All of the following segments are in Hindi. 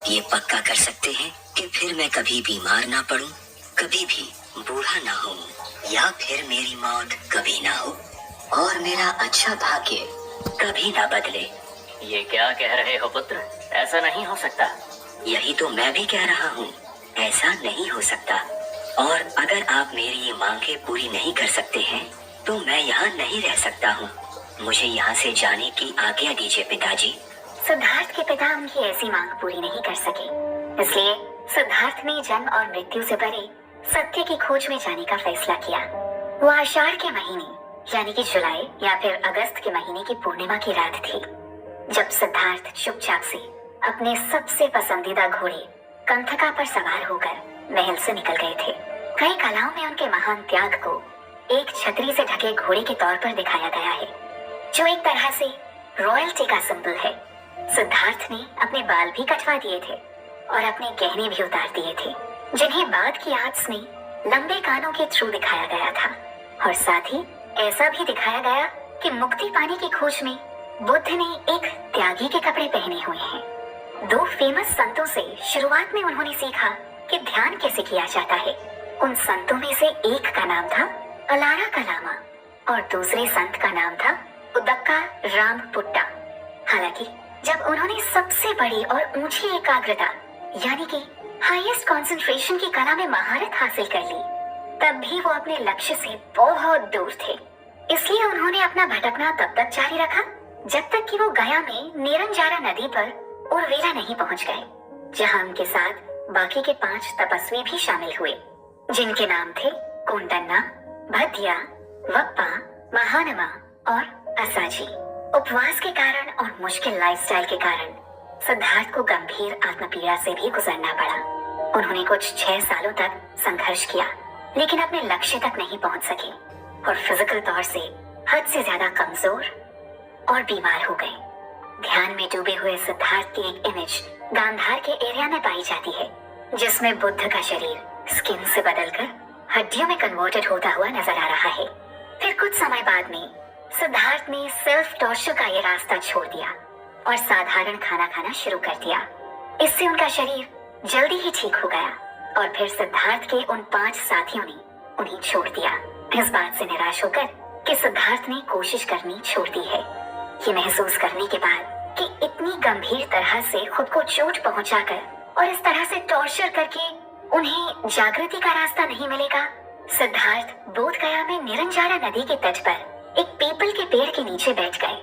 ये पक्का कर सकते हैं कि फिर मैं कभी बीमार ना पड़ूं, कभी भी बूढ़ा ना हूं, या फिर मेरी मौत कभी ना हो और मेरा अच्छा भाग्य कभी ना बदले। ये क्या कह रहे हो पुत्र? ऐसा नहीं हो सकता। यही तो मैं भी कह रहा हूँ, ऐसा नहीं हो सकता। और अगर आप मेरी ये मांगे पूरी नहीं कर सकते हैं तो मैं यहाँ नहीं रह सकता हूँ। मुझे यहाँ से जाने की आज्ञा दीजिए पिताजी। सिद्धार्थ के पिता उनकी ऐसी मांग पूरी नहीं कर सके, इसलिए सिद्धार्थ ने जन्म और मृत्यु से परे सत्य की खोज में जाने का फैसला किया। वो आषाढ़ के महीने यानी कि जुलाई या फिर अगस्त के महीने की पूर्णिमा की रात थी, जब सिद्धार्थ चुपचाप से अपने सबसे पसंदीदा घोड़े कंथका पर सवार होकर महल से निकल गए थे। कई कलाओं में उनके महान त्याग को एक छतरी से ढके घोड़े के तौर पर दिखाया गया है, जो एक तरह से रॉयल्टी का सिंबल है। सिद्धार्थ ने अपने बाल भी कटवा दिए थे और अपने गहने भी उतार दिए थे, जिन्हें बाद की आर्ट्स में लंबे कानों के थ्रू दिखाया गया था। और साथ ही ऐसा भी दिखाया गया कि मुक्ति पाने की खोज में बुद्ध ने एक त्यागी के कपड़े पहने हुए हैं। दो फेमस संतों से शुरुआत में उन्होंने सीखा कि ध्यान कैसे किया जाता है। उन संतों में से एक का नाम था अलारा कलामा और दूसरे संत का नाम था उदक्का राम पुट्टा। हालांकि जब उन्होंने सबसे बड़ी और ऊंची एकाग्रता यानी कि हाईएस्ट कंसंट्रेशन की कला में महारत हासिल कर ली, तब भी वो अपने लक्ष्य से बहुत दूर थे। इसलिए उन्होंने अपना भटकना तब तक जारी रखा जब तक कि वो गया में निरंजारा नदी पर उर्वेला नहीं पहुंच गए, जहां उनके साथ बाकी के 5 तपस्वी भी शामिल हुए, जिनके नाम थे कोंडन्ना, भद्या, वप्पा, महानमा और असाजी। उपवास के कारण और मुश्किल लाइफस्टाइल के कारण सिद्धार्थ को गंभीर आत्मपीड़ा से भी गुजरना पड़ा। उन्होंने कुछ 6 सालों तक संघर्ष किया, लेकिन अपने लक्ष्य तक नहीं पहुंच सके और फिजिकल तौर से हद से ज्यादा कमजोर और बीमार हो गए। ध्यान में डूबे हुए सिद्धार्थ की एक इमेज गांधार के एरिया में पाई जाती है, जिसमें बुद्ध का शरीर स्किन से बदलकर हड्डियों में कन्वर्टेड होता हुआ नजर आ रहा है। फिर कुछ समय बाद में सिद्धार्थ ने सेल्फ टॉर्चर का ये रास्ता छोड़ दिया और साधारण खाना खाना शुरू कर दिया। इससे उनका शरीर जल्दी ही ठीक हो गया और फिर सिद्धार्थ के उन 5 साथियों ने उन्हें छोड़ दिया, इस बात से निराश होकर कि सिद्धार्थ ने कोशिश करनी छोड़ दी है। ये महसूस करने के बाद कि इतनी गंभीर तरह से खुद को चोट पहुंचाकर और इस तरह से टॉर्चर करके उन्हें जागृति का रास्ता नहीं मिलेगा, सिद्धार्थ बोध गया में निरंजारा नदी के तट पर एक पीपल के पेड़ के नीचे बैठ गए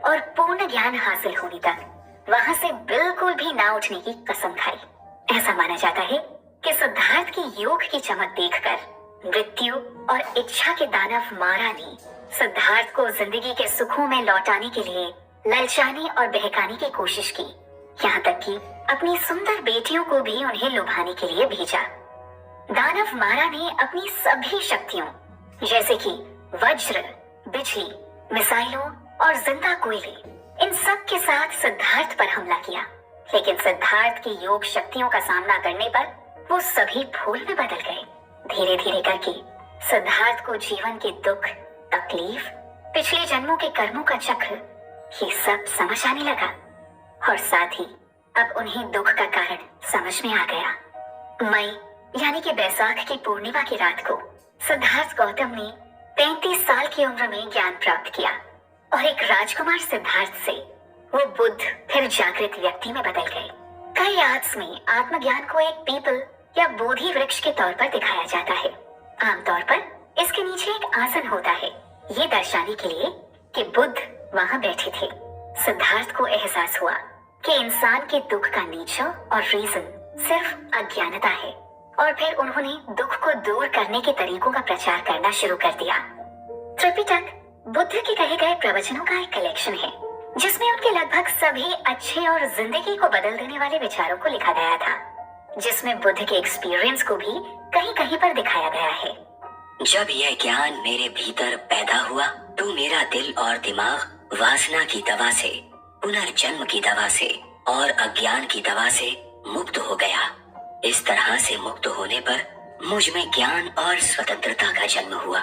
और पूर्ण ज्ञान हासिल होने तक वहां से बिल्कुल भी ना उठने की कसम खाई। ऐसा माना जाता है कि सिद्धार्थ की योग की चमक देखकर मृत्यु और इच्छा के दानव मारा ने सिद्धार्थ को जिंदगी के सुखों में लौटाने के लिए ललचाने और बहकाने की कोशिश की, यहाँ तक कि अपनी सुंदर बेटियों को भी उन्हें लुभाने के लिए भेजा। दानव मारा ने अपनी सभी शक्तियों जैसे कि वज्र, बिजली, मिसाइलों और जिंदा कोयले, इन सब के साथ सिद्धार्थ पर हमला किया, लेकिन सिद्धार्थ की योग शक्तियों का सामना करने पर वो सभी फूल में बदल गए। धीरे धीरे करके सिद्धार्थ को जीवन के दुख, तकलीफ, पिछले जन्मों के कर्मों का चक्र ये सब समझ आने लगा और साथ ही अब उन्हें दुख का कारण समझ में आ गया। मई यानी कि बैसाख की पूर्णिमा की रात को सिद्धार्थ गौतम ने 33 साल की उम्र में ज्ञान प्राप्त किया और एक राजकुमार सिद्धार्थ से वो बुद्ध फिर जागृत व्यक्ति में बदल गए। कई आर्ट्स में आत्मज्ञान को एक पीपल या बोधि वृक्ष के तौर पर दिखाया जाता है। आमतौर पर इसके नीचे एक आसन होता है, ये दर्शाने के लिए कि बुद्ध वहां बैठे थे। सिद्धार्थ को एहसास हुआ कि इंसान के दुख का नेचर और रीजन सिर्फ अज्ञानता है और फिर उन्होंने दुख को दूर करने के तरीकों का प्रचार करना शुरू कर दिया। त्रिपिटक बुद्ध के कहे गए प्रवचनों का एक कलेक्शन है, जिसमें उनके लगभग सभी अच्छे और जिंदगी को बदल देने वाले विचारों को लिखा गया था, जिसमें बुद्ध के एक्सपीरियंस को भी कहीं कहीं पर दिखाया गया है। जब यह ज्ञान मेरे भीतर पैदा हुआ तो मेरा दिल और दिमाग वासना की दवा से, पुनर्जन्म की दवा से और अज्ञान की दवा से मुक्त हो गया। इस तरह से मुक्त होने पर मुझ में ज्ञान और स्वतंत्रता का जन्म हुआ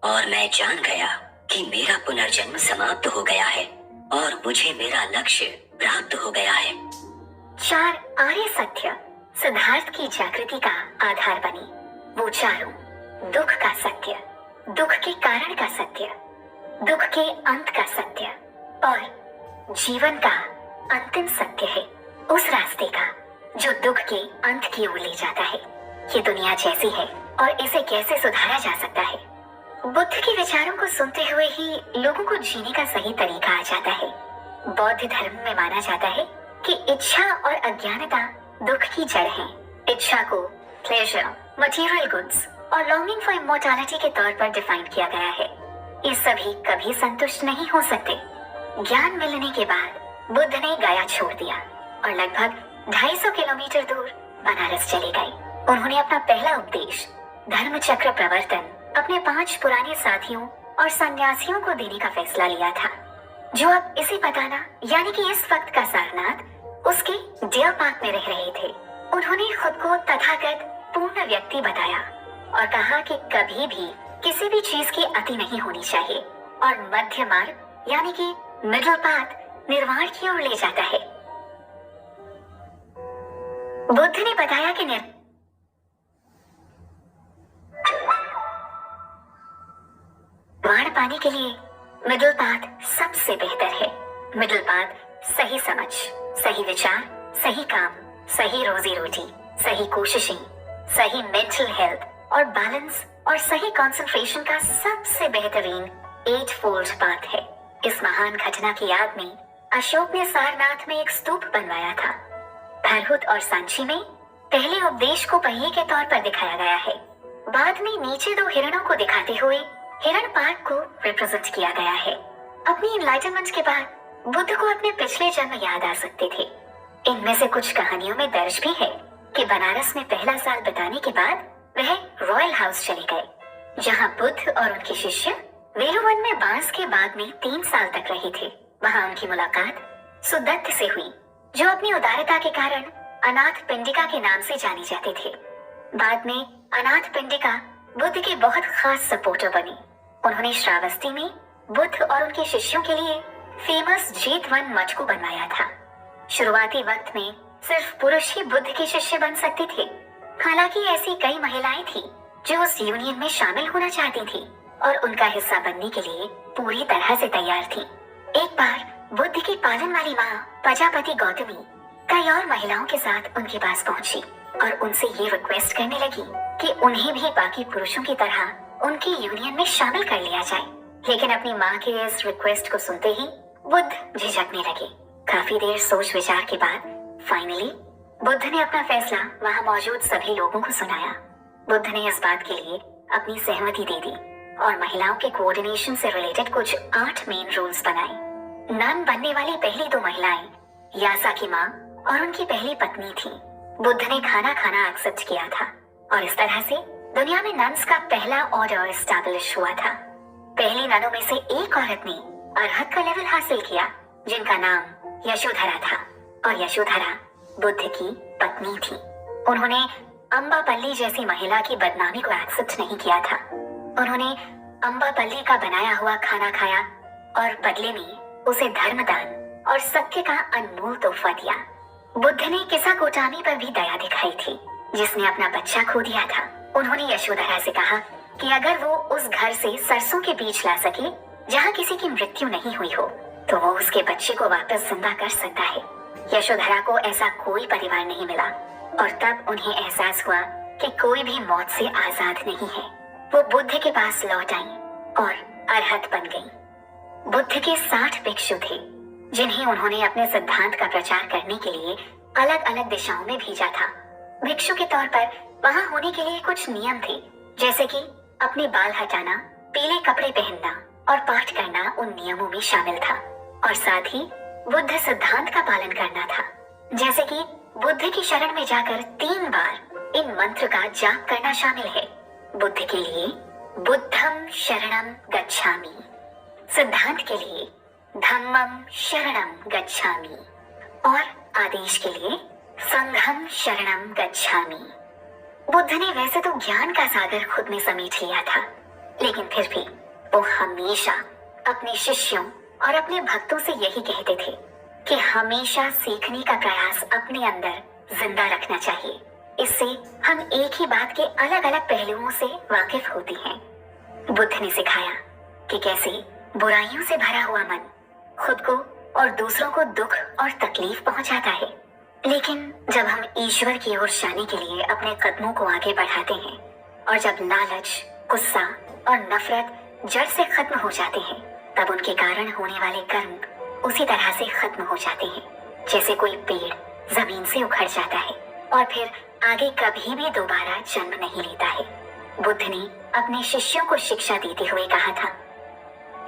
और मैं जान गया कि मेरा पुनर्जन्म समाप्त हो गया है और मुझे मेरा लक्ष्य प्राप्त हो गया है। चार आर्य सत्य सिद्धार्थ की जागृति का आधार बने। वो चारों दुख का सत्य, दुख के कारण का सत्य, दुख के अंत का सत्य और जीवन का अंतिम सत्य है, उस रास्ते का जो दुख के अंत की ओर ले जाता है। ये दुनिया जैसी है और इसे कैसे सुधारा जा सकता है। बुद्ध के विचारों को सुनते हुए ही लोगों को जीने का सही तरीका आ जाता है। बौद्ध धर्म में माना जाता है कि इच्छा और अज्ञानता दुख की जड़ है। इच्छा को प्लेजर, मटेरियल गुड्स और लॉन्गिंग फॉर इमॉर्टैलिटी के तौर पर डिफाइन किया गया है। ये सभी कभी संतुष्ट नहीं हो सकते। ज्ञान मिलने के बाद बुद्ध ने गया छोड़ दिया और लगभग 250 किलोमीटर दूर बनारस चले गए। उन्होंने अपना पहला उपदेश धर्म चक्र प्रवर्तन अपने 5 पुराने साथियों और सन्यासियों को देने का फैसला लिया था, जो अब इसे बताना यानी कि इस वक्त का सारनाथ उसके डियर पार्क में रह रहे थे। उन्होंने खुद को तथागत पूर्ण व्यक्ति बताया और कहा कि कभी भी किसी भी चीज की अति नहीं होनी चाहिए और मध्य मार्ग यानी कि मिडिल पाथ निर्वाण की ओर ले जाता है। बुद्ध ने बताया कि निर्वाण पाने के लिए मिडिल पाथ सबसे बेहतर है। मिडिल पाथ सही समझ, सही विचार, सही काम, सही रोजी रोटी, सही कोशिशें, सही मेंटल हेल्थ और बैलेंस और सही कंसंट्रेशन का सबसे बेहतरीन 8 फोल्ड पाथ है। इस महान घटना की याद में अशोक ने सारनाथ में एक स्तूप बनवाया था। भरहुत और सांची में पहले उपदेश को पहिए के तौर पर दिखाया गया है। बाद में नीचे 2 हिरणों को दिखाते हुए हिरण पार्क को रिप्रेजेंट किया गया है। अपनी एनलाइटनमेंट के बाद बुद्ध को अपने पिछले जन्म याद आ सकते थे। इनमें से कुछ कहानियों में दर्ज भी है कि बनारस में पहला साल बिताने के बाद वह रॉयल हाउस चले गए, जहां बुद्ध और उनके शिष्य वेलुवन में बांस के बाग में 3 साल तक रहे थे। वहां उनकी मुलाकात सुदत्त से हुई, जो अपनी उदारता के कारण अनाथ पिंडिका के नाम से जाने जाते थे। बाद में अनाथ पिंडिका बुद्ध के बहुत खास सपोर्टर बने। उन्होंने श्रावस्ती में बुद्ध और उनके शिष्यों के लिए फेमस जेतवन मठ को बनवाया था। शुरुआती वक्त में सिर्फ पुरुष ही बुद्ध के शिष्य बन सकते थे। हालांकि ऐसी कई महिलाएं थी जो उस यूनियन में शामिल होना चाहती थी और उनका हिस्सा बनने के लिए पूरी तरह से तैयार थी। एक बार बुद्ध की पालन वाली माँ प्रजापति गौतमी कई और महिलाओं के साथ उनके पास पहुंची और उनसे ये रिक्वेस्ट करने लगी कि उन्हें भी बाकी पुरुषों की तरह उनकी यूनियन में शामिल कर लिया जाए। लेकिन अपनी माँ के इस रिक्वेस्ट को सुनते ही बुद्ध झिझकने लगे। काफी देर सोच विचार के बाद फाइनली बुद्ध ने अपना फैसला वहाँ मौजूद सभी लोगों को सुनाया। बुद्ध ने इस बात के लिए अपनी सहमति दे दी और महिलाओं के कोऑर्डिनेशन से रिलेटेड कुछ 8 मेन रूल्स बनाए। नन बनने वाली पहली 2 महिलाएं यासा की माँ और उनकी पहली पत्नी थी। बुद्ध ने खाना खाना एक्सेप्ट किया था और इस तरह से दुनिया में नन्स का पहला ऑर्डर एस्टैब्लिश हुआ था। पहली ननों में से एक औरत ने अरहत का लेवल हासिल किया, जिनका नाम यशोधरा था और यशोधरा बुद्ध की पत्नी थी। उन्होंने अम्बापल्ली जैसी महिला की बदनामी को एक्सेप्ट नहीं किया था। उन्होंने अम्बापल्ली का बनाया हुआ खाना खाया और बदले में उसे धर्मदान और सत्य का अनमोल तोहफा दिया। बुद्ध ने किसा कोटामी पर भी दया दिखाई थी, जिसने अपना बच्चा खो दिया था। उन्होंने यशोधरा से कहा कि अगर वो उस घर से सरसों के बीज ला सके जहाँ किसी की मृत्यु नहीं हुई हो, तो वो उसके बच्चे को वापस जिंदा कर सकता है। यशोधरा को ऐसा कोई परिवार नहीं मिला और तब उन्हें एहसास हुआ कि कोई भी मौत से आजाद नहीं है। वो बुद्ध के पास लौट आई और अरहत बन गई। बुद्ध के 60 भिक्षु थे, जिन्हें उन्होंने अपने सिद्धांत का प्रचार करने के लिए अलग अलग दिशाओं में भेजा था। भिक्षु के तौर पर वहाँ होने के लिए कुछ नियम थे, जैसे कि अपने बाल हटाना, पीले कपड़े पहनना और पाठ करना उन नियमों में शामिल था। और साथ ही बुद्ध सिद्धांत का पालन करना था, जैसे कि बुद्ध की शरण में जाकर 3 बार इन मंत्र का जाप करना शामिल है। बुद्ध के लिए बुद्धम शरणम गच्छामि, सिद्धांत के लिए धम्मम शरणम गच्छामि और आदेश के लिए संघम शरणम गच्छामि। बुद्ध ने वैसे तो ज्ञान का सागर खुद में समेट लिया था, लेकिन फिर भी वो हमेशा अपने शिष्यों और अपने भक्तों से यही कहते थे कि हमेशा सीखने का प्रयास अपने अंदर जिंदा रखना चाहिए। इससे हम एक ही बात के अलग अलग पहलुओं से वाकिफ होते हैं। बुद्ध ने सिखाया कि कैसे बुराइयों से भरा हुआ मन खुद को और दूसरों को दुख और तकलीफ पहुंचाता है, लेकिन जब हम ईश्वर की ओर जाने के लिए अपने कदमों को आगे बढ़ाते हैं और जब लालच, गुस्सा और नफरत जड़ से खत्म हो जाते हैं, तब उनके कारण होने वाले कर्म उसी तरह से खत्म हो जाते हैं जैसे कोई पेड़ जमीन से उखड़ जाता है और फिर आगे कभी भी दोबारा जन्म नहीं लेता है। बुद्ध ने अपने शिष्यों को शिक्षा देते हुए कहा था,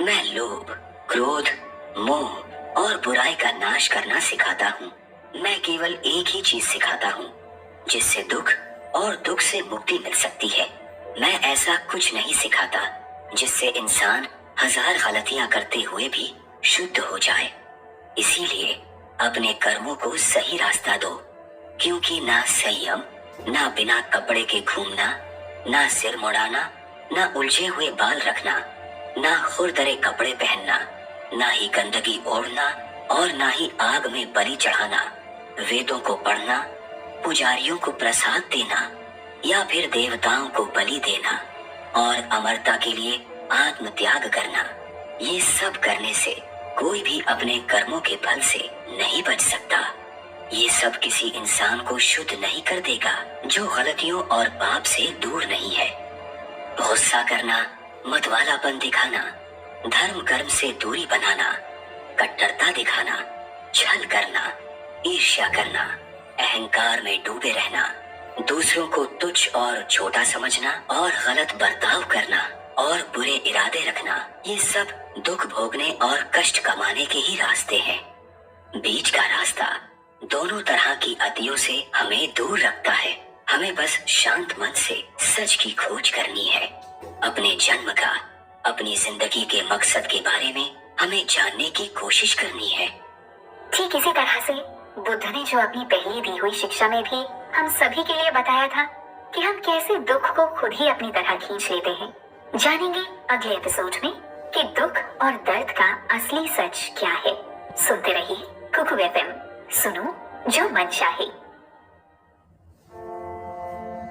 मैं लोभ, क्रोध, मोह और बुराई का नाश करना सिखाता हूँ। मैं केवल एक ही चीज सिखाता हूँ जिससे दुख और दुख से मुक्ति मिल सकती है। मैं ऐसा कुछ नहीं सिखाता जिससे इंसान हजार गलतियां करते हुए भी शुद्ध हो जाए। इसीलिए अपने कर्मों को सही रास्ता दो, क्योंकि ना संयम, ना बिना कपड़े के घूमना, ना सिर मुड़ाना, ना उलझे हुए बाल रखना, ना खुरदरे कपड़े पहनना, ना ही गंदगी ओढ़ना और ना ही आग में बलि चढ़ाना, वेदों को पढ़ना, पुजारियों को प्रसाद देना या फिर देवताओं को बलि देना और अमरता के लिए आत्म त्याग करना, ये सब करने से कोई भी अपने कर्मों के फल से नहीं बच सकता। ये सब किसी इंसान को शुद्ध नहीं कर देगा जो गलतियों और पाप से दूर नहीं है। गुस्सा करना, मतवालापन दिखाना, धर्म कर्म से दूरी बनाना, कट्टरता दिखाना, छल करना, ईर्ष्या करना, अहंकार में डूबे रहना, दूसरों को तुच्छ और छोटा समझना और गलत बर्ताव करना और बुरे इरादे रखना, ये सब दुख भोगने और कष्ट कमाने के ही रास्ते हैं। बीच का रास्ता दोनों तरह की अतियों से हमें दूर रखता है। हमें बस शांत मन से सच की खोज करनी है। अपने जन्म का, अपनी जिंदगी के मकसद के बारे में हमें जानने की कोशिश करनी है। ठीक इसी तरह से बुद्ध ने जो अपनी पहली दी हुई शिक्षा में भी हम सभी के लिए बताया था कि हम कैसे दुख को खुद ही अपनी तरह खींच लेते हैं। जानेंगे अगले एपिसोड में कि दुख और दर्द का असली सच क्या है। सुनते रहिए कुकू एफएम, सुनो जो मन चाहे।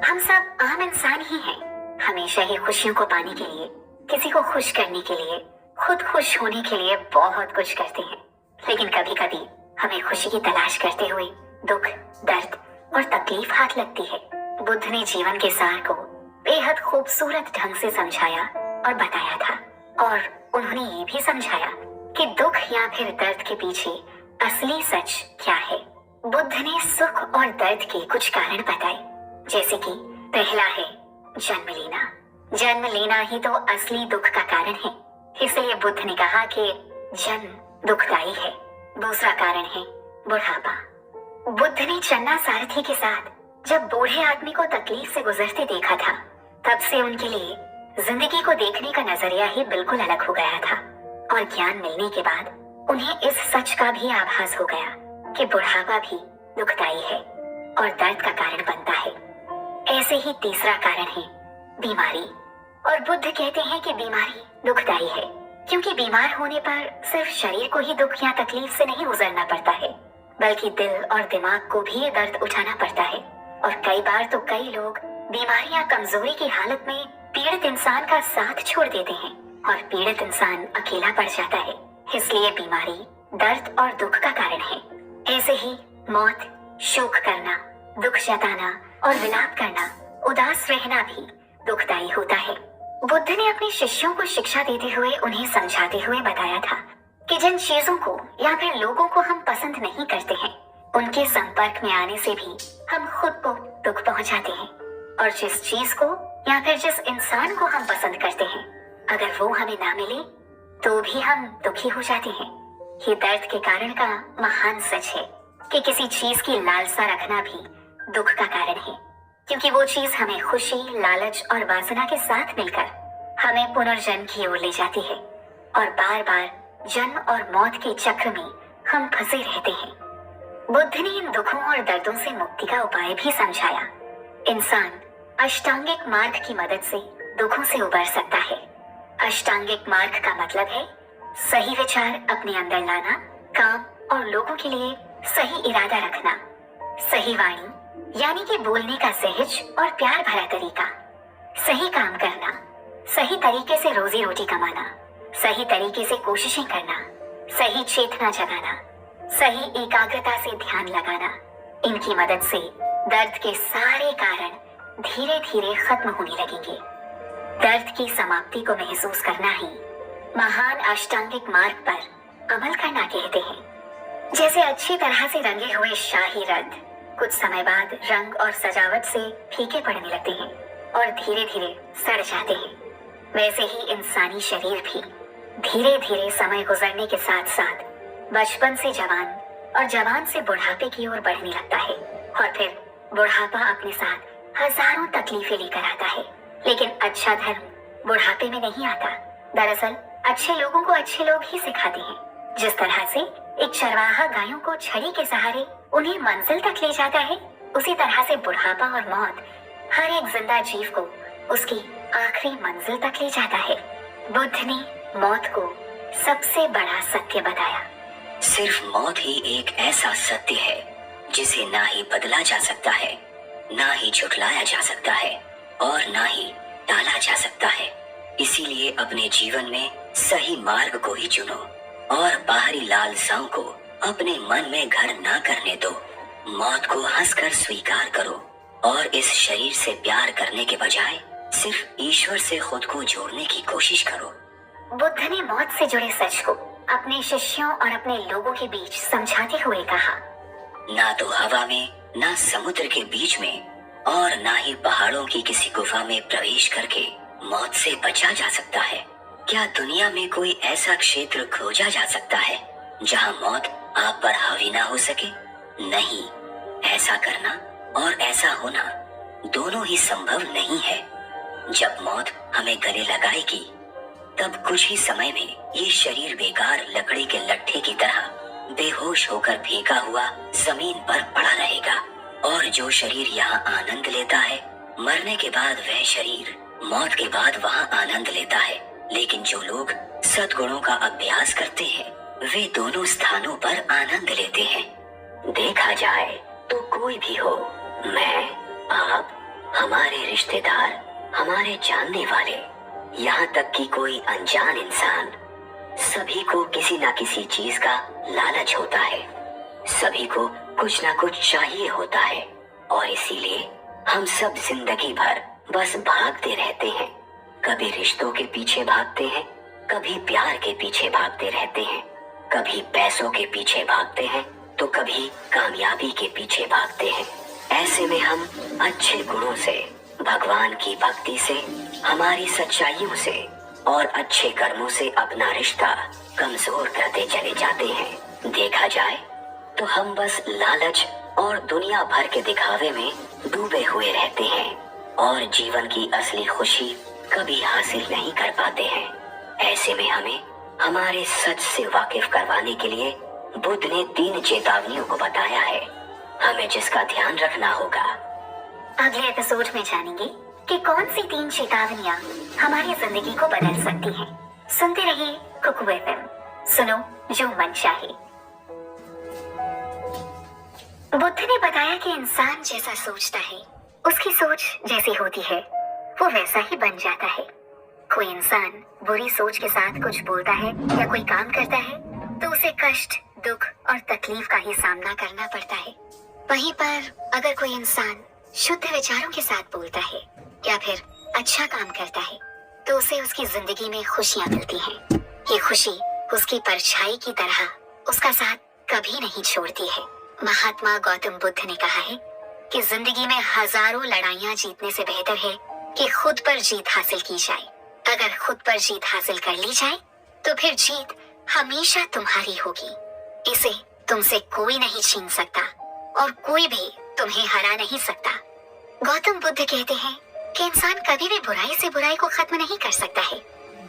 हम सब आम इंसान ही हैं। हमेशा ही खुशियों को पाने के लिए, किसी को खुश करने के लिए, खुद खुश होने के लिए बहुत कुछ करते हैं, लेकिन कभी कभी हमें खुशी की तलाश करते हुए दुख, दर्द और तकलीफ हाथ लगती है। बुद्ध ने जीवन के सार को बेहद खूबसूरत ढंग से समझाया और बताया था, और उन्होंने ये भी समझाया कि दुख या फिर दर्द के पीछे असली सच क्या है। बुद्ध ने सुख और दर्द के कुछ कारण बताए, जैसे कि पहला है जन्म लेना। जन्म लेना ही तो असली दुख का कारण है, इसलिए बुद्ध ने कहा कि जन्म दुखदाई है। दूसरा कारण है बुढ़ापा। बुद्ध ने चन्ना सारथी के साथ जब बूढ़े आदमी को तकलीफ से गुजरते देखा था, तब से उनके लिए जिंदगी को देखने का नजरिया ही बिल्कुल अलग हो गया था, और ज्ञान मिलने के बाद उन्हें इस सच का भी आभास हो गया कि बुढ़ापा भी दुखदाई है और दर्द का कारण बनता है। ऐसे ही तीसरा कारण है बीमारी, और बुद्ध कहते हैं कि बीमारी दुखदाई है, क्योंकि बीमार होने पर सिर्फ शरीर को ही दुख या तकलीफ से नहीं गुजरना पड़ता है, बल्कि दिल और दिमाग को भी ये दर्द उठाना पड़ता है। और कई बार तो कई लोग बीमारी या कमजोरी की हालत में पीड़ित इंसान का साथ छोड़ देते हैं और पीड़ित इंसान अकेला पड़ जाता है। इसलिए बीमारी दर्द और दुख का कारण है। ऐसे ही मौत, शोक करना, दुख जताना और विलाप करना, उदास रहना भी दुखदाई होता है। बुद्ध ने अपने शिष्यों को शिक्षा देते हुए उन्हें समझाते हुए बताया था कि जिन चीजों को या फिर लोगों को हम पसंद नहीं करते हैं, उनके संपर्क में आने से भी हम खुद को दुख पहुंचाते हैं, और जिस चीज को या फिर जिस इंसान को हम पसंद करते हैं, अगर वो हमें ना मिले तो भी हम दुखी हो जाते हैं। ये दर्द के कारण का महान सच है कि किसी चीज की लालसा रखना भी दुख का कारण है, क्योंकि वो चीज हमें खुशी, लालच और वासना के साथ मिलकर हमें पुनर्जन्म की ओर ले जाती है, और बार बार जन्म और मौत के चक्र में हम फंसे रहते हैं। बुद्ध ने इन दुखों और दर्दों से मुक्ति का उपाय भी समझाया। इंसान अष्टांगिक मार्ग की मदद से दुखों से उबर सकता है। अष्टांगिक मार्ग का मतलब है सही विचार अपने अंदर लाना, काम, और लोगों के लिए सही इरादा रखना, सही वाणी यानी कि बोलने का सहज और प्यार भरा तरीका, सही काम करना, सही तरीके से रोजी रोटी कमाना, सही तरीके से कोशिशें करना, सही चेतना जगाना, सही एकाग्रता से ध्यान लगाना, इनकी मदद से दर्द के सारे कारण धीरे धीरे खत्म होने लगेंगे। दर्द की समाप्ति को महसूस करना ही महान अष्टांगिक मार्ग पर अमल करना कहते हैं। जैसे अच्छी तरह से रंगे हुए शाही रथ कुछ समय बाद रंग और सजावट से फीके पड़ने लगते हैं और धीरे धीरे सड़ जाते हैं, वैसे ही इंसानी शरीर भी धीरे धीरे समय गुजरने के साथ साथ बचपन से जवान और जवान से बुढ़ापे की ओर बढ़ने लगता है और फिर बुढ़ापा अपने साथ हजारों तकलीफें लेकर आता है। लेकिन अच्छा धर्म बुढ़ापे में नहीं आता। दरअसल अच्छे लोगों को अच्छे लोग ही सिखाते हैं। जिस तरह से एक चरवाहा गायों को छड़ी के सहारे उन्हें मंजिल तक ले जाता है, उसी तरह से बुढ़ापा और मौत हर एक जिंदा जीव को उसकी आखिरी मंजिल तक ले जाता है। बुद्ध ने मौत को सबसे बड़ा सत्य बताया। सिर्फ मौत ही एक ऐसा सत्य है जिसे ना ही बदला जा सकता है, ना ही झुठलाया जा सकता है और ना ही टाला जा सकता है। इसीलिए अपने जीवन में सही मार्ग को ही चुनो और बाहरी लालसाओं को अपने मन में घर ना करने दो। मौत को हंसकर स्वीकार करो और इस शरीर से प्यार करने के बजाय सिर्फ ईश्वर से खुद को जोड़ने की कोशिश करो। बुद्ध ने मौत से जुड़े सच को अपने शिष्यों और अपने लोगों के बीच समझाते हुए कहा, ना तो हवा में, ना समुद्र के बीच में और ना ही पहाड़ों की किसी गुफा में प्रवेश करके मौत से बचा जा सकता है। क्या दुनिया में कोई ऐसा क्षेत्र खोजा जा सकता है जहां मौत आप पर हावी ना हो सके? नहीं, ऐसा करना और ऐसा होना दोनों ही संभव नहीं है। जब मौत हमें गले लगाएगी तब कुछ ही समय में ये शरीर बेकार लकड़ी के लट्ठे की तरह बेहोश होकर फेंका हुआ जमीन पर पड़ा रहेगा। और जो शरीर यहाँ आनंद लेता है, मरने के बाद वह शरीर मौत के बाद वहाँ आनंद लेता है। लेकिन जो लोग सद्गुणों का अभ्यास करते हैं वे दोनों स्थानों पर आनंद लेते हैं। देखा जाए तो कोई भी हो, मैं, आप, हमारे रिश्तेदार, हमारे जानने वाले, यहाँ तक कि कोई अनजान इंसान, सभी को किसी न किसी चीज का लालच होता है। सभी को कुछ ना कुछ चाहिए होता है और इसीलिए हम सब जिंदगी भर बस भागते रहते हैं। कभी रिश्तों के पीछे भागते हैं, कभी प्यार के पीछे भागते रहते हैं, कभी पैसों के पीछे भागते हैं तो कभी कामयाबी के पीछे भागते हैं। ऐसे में हम अच्छे गुणों से, भगवान की भक्ति से, हमारी सच्चाइयों से और अच्छे कर्मों से अपना रिश्ता कमजोर करते चले जाते हैं। देखा जाए तो हम बस लालच और दुनिया भर के दिखावे में डूबे हुए रहते हैं और जीवन की असली खुशी कभी हासिल नहीं कर पाते हैं। ऐसे में हमें हमारे सच से वाकिफ करवाने के लिए बुद्ध ने 3 चेतावनियों को बताया है, हमें जिसका ध्यान रखना होगा। अगले एपिसोड में जानेंगे कि कौन सी 3 चेतावनियां हमारी जिंदगी को बदल सकती हैं। सुनते रहिए कुकू एफएम, सुनो जो मन चाहे। बुद्ध ने बताया कि इंसान जैसा सोचता है, उसकी सोच जैसी होती है, वो वैसा ही बन जाता है। कोई इंसान बुरी सोच के साथ कुछ बोलता है या कोई काम करता है तो उसे कष्ट, दुख और तकलीफ का ही सामना करना पड़ता है। वहीं पर अगर कोई इंसान शुद्ध विचारों के साथ बोलता है या फिर अच्छा काम करता है तो उसे उसकी जिंदगी में खुशियां मिलती हैं। ये खुशी उसकी परछाई की तरह उसका साथ कभी नहीं छोड़ती है। महात्मा गौतम बुद्ध ने कहा है कि जिंदगी में हजारों लड़ाइयां जीतने से बेहतर है कि खुद पर जीत हासिल की जाए। अगर खुद पर जीत हासिल कर ली जाए तो फिर जीत हमेशा तुम्हारी होगी। इसे तुमसे कोई नहीं छीन सकता और कोई भी तुम्हें हरा नहीं सकता। गौतम बुद्ध कहते हैं कि इंसान कभी भी बुराई से बुराई को खत्म नहीं कर सकता है।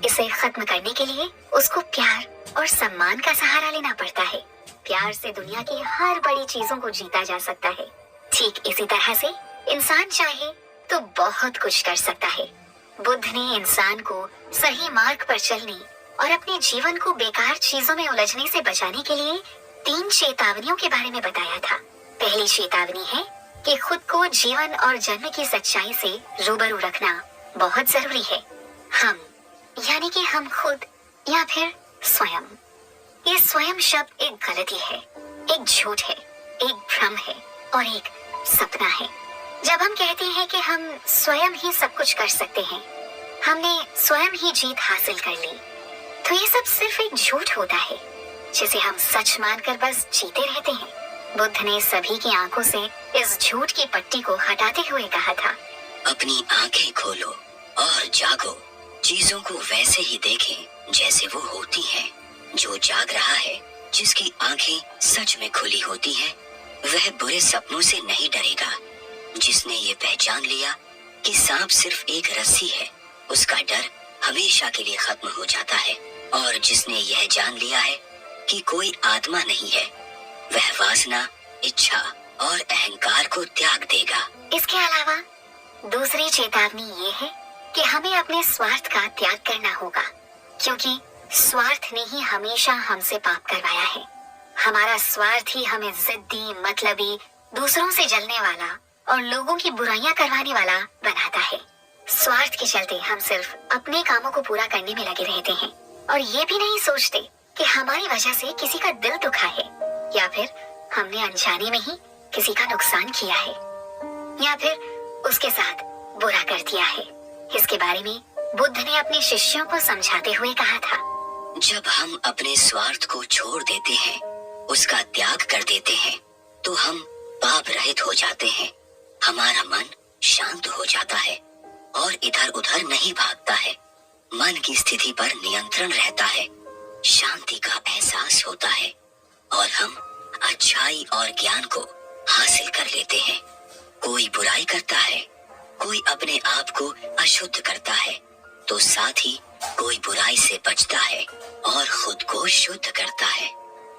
इसे खत्म करने के लिए उसको प्यार और सम्मान का सहारा लेना पड़ता है। प्यार से दुनिया की हर बड़ी चीजों को जीता जा सकता है। ठीक इसी तरह से इंसान चाहे तो बहुत कुछ कर सकता है। बुद्ध ने इंसान को सही मार्ग पर चलने और अपने जीवन को बेकार चीजों में उलझने से बचाने के लिए 3 चेतावनियों के बारे में बताया था। पहली चेतावनी है कि खुद को जीवन और जन्म की सच्चाई से रूबरू रखना बहुत जरूरी है। हम यानी कि हम खुद या फिर स्वयं। ये स्वयं शब्द एक गलती है, एक झूठ है, एक भ्रम है और एक सपना है। जब हम कहते हैं कि हम स्वयं ही सब कुछ कर सकते हैं, हमने स्वयं ही जीत हासिल कर ली, तो ये सब सिर्फ एक झूठ होता है जिसे हम सच मानकर बस जीते रहते हैं। बुद्ध ने सभी की आंखों से इस झूठ की पट्टी को हटाते हुए कहा था, अपनी आंखें खोलो और जागो। चीजों को वैसे ही देखें जैसे वो होती हैं। जो जाग रहा है, जिसकी आंखें सच में खुली होती हैं, वह बुरे सपनों से नहीं डरेगा। जिसने ये पहचान लिया कि सांप सिर्फ एक रस्सी है, उसका डर हमेशा के लिए खत्म हो जाता है। और जिसने यह जान लिया है कि कोई आत्मा नहीं है, वह वासना, इच्छा और अहंकार को त्याग देगा। इसके अलावा दूसरी चेतावनी ये है कि हमें अपने स्वार्थ का त्याग करना होगा, क्योंकि स्वार्थ ने ही हमेशा हमसे पाप करवाया है। हमारा स्वार्थ ही हमें जिद्दी, मतलबी, दूसरों से जलने वाला और लोगों की बुराइयां करवाने वाला बनाता है। स्वार्थ के चलते हम सिर्फ अपने कामों को पूरा करने में लगे रहते हैं और ये भी नहीं सोचते कि हमारी वजह से किसी का दिल दुखा है, या फिर हमने अनजाने में ही किसी का नुकसान किया है, या फिर उसके साथ बुरा कर दिया है। इसके बारे में बुद्ध ने अपने शिष्यों को समझाते हुए कहा था, जब हम अपने स्वार्थ को छोड़ देते हैं, उसका त्याग कर देते हैं, तो हम पाप रहित हो जाते हैं। हमारा मन शांत हो जाता है और इधर उधर नहीं भागता है। मन की स्थिति पर नियंत्रण रहता है, शांति का एहसास होता है और हम अच्छाई और ज्ञान को हासिल कर लेते हैं। कोई बुराई करता है, कोई अपने आप को अशुद्ध करता है, तो साथ ही कोई बुराई से बचता है और खुद को शुद्ध करता है।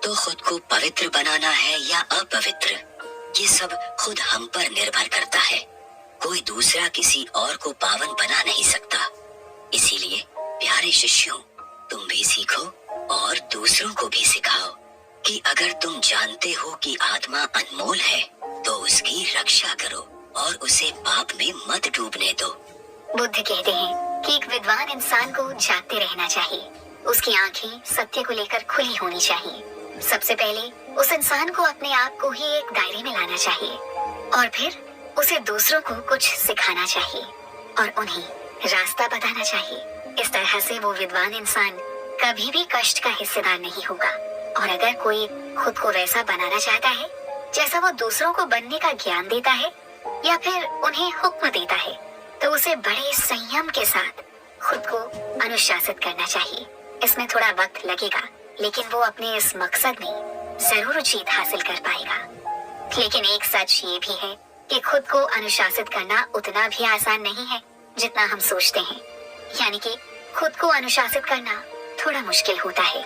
तो खुद को पवित्र बनाना है या अपवित्र, ये सब खुद हम पर निर्भर करता है। कोई दूसरा किसी और को पावन बना नहीं सकता। इसीलिए प्यारे शिष्यों, तुम भी सीखो और दूसरों को भी सिखाओ कि अगर तुम जानते हो कि आत्मा अनमोल है, तो उसकी रक्षा करो और उसे पाप में मत डूबने दो। बुद्ध कहते हैं कि एक विद्वान इंसान को जागते रहना चाहिए। उसकी आंखें सत्य को लेकर खुली होनी चाहिए। सबसे पहले उस इंसान को अपने आप को ही एक दायरे में लाना चाहिए और फिर उसे दूसरों को कुछ सिखाना चाहिए और उन्हें रास्ता बताना चाहिए। इस तरह से वो विद्वान इंसान कभी भी कष्ट का हिस्सेदार नहीं होगा। और अगर कोई खुद को वैसा बनाना चाहता है जैसा वो दूसरों को बनने का ज्ञान देता है या फिर उन्हें हुक्म देता है, तो उसे बड़े संयम के साथ खुद को अनुशासित करना चाहिए। इसमें थोड़ा वक्त लगेगा, लेकिन वो अपने इस मकसद में जरूर जीत हासिल कर पाएगा। लेकिन एक सच ये भी है कि खुद को अनुशासित करना उतना भी आसान नहीं है जितना हम सोचते हैं। यानी कि खुद को अनुशासित करना थोड़ा मुश्किल होता है।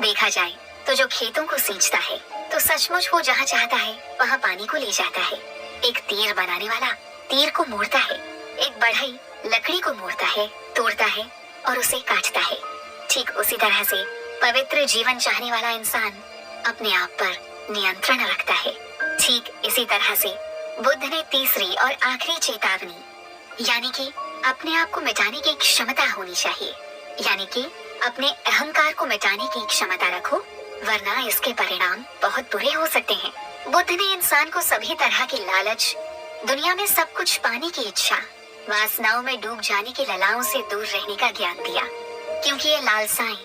देखा जाए तो जो खेतों को सींचता है, तो सचमुच वो जहाँ चाहता है वहाँ पानी को ले जाता है। एक तीर बनाने वाला तीर को मोड़ता है, एक बढ़ई लकड़ी को मोड़ता है, तोड़ता है और उसे काटता है। ठीक उसी तरह से पवित्र जीवन चाहने वाला इंसान अपने आप पर नियंत्रण रखता है। ठीक इसी तरह से बुद्ध ने तीसरी और आखिरी चेतावनी यानी कि अपने आप को मिटाने की क्षमता होनी चाहिए, यानी कि अपने अहंकार को मिटाने की क्षमता रखो, वरना इसके परिणाम बहुत बुरे हो सकते हैं। बुद्ध ने इंसान को सभी तरह की लालच, दुनिया में सब कुछ पाने की इच्छा, वासनाओं में डूब जाने की ललाओं से दूर रहने का ज्ञान दिया, क्योंकि ये लालसाएं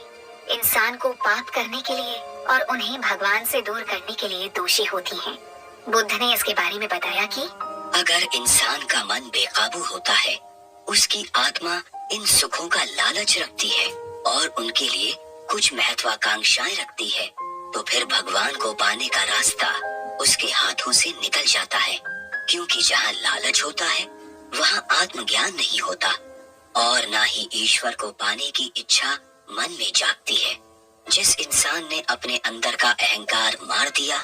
इंसान को पाप करने के लिए और उन्हें भगवान से दूर करने के लिए दोषी होती हैं। बुद्ध ने इसके बारे में बताया कि अगर इंसान का मन बेकाबू होता है, उसकी आत्मा इन सुखों का लालच रखती है और उनके लिए कुछ महत्वाकांक्षाएं रखती है, तो फिर भगवान को पाने का रास्ता उसके हाथों से निकल जाता है। क्योंकि जहाँ लालच होता है वहाँ आत्मज्ञान नहीं होता और ना ही ईश्वर को पाने की इच्छा मन में जागती है। जिस इंसान ने अपने अंदर का अहंकार मार दिया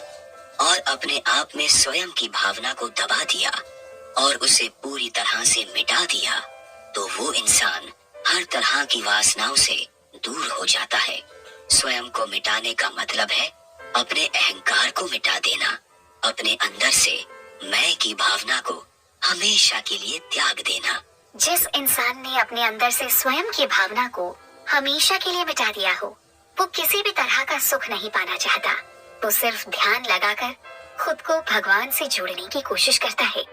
और अपने आप में स्वयं की भावना को दबा दिया और उसे पूरी तरह से मिटा दिया, तो वो इंसान हर तरह की वासनाओं से दूर हो जाता है। स्वयं को मिटाने का मतलब है अपने अहंकार को मिटा देना, अपने अंदर से मैं की भावना को हमेशा के लिए त्याग देना। जिस इंसान ने अपने अंदर से स्वयं की भावना को हमेशा के लिए मिटा दिया हो, वो किसी भी तरह का सुख नहीं पाना चाहता। वो सिर्फ ध्यान लगाकर खुद को भगवान से जोड़ने की कोशिश करता है।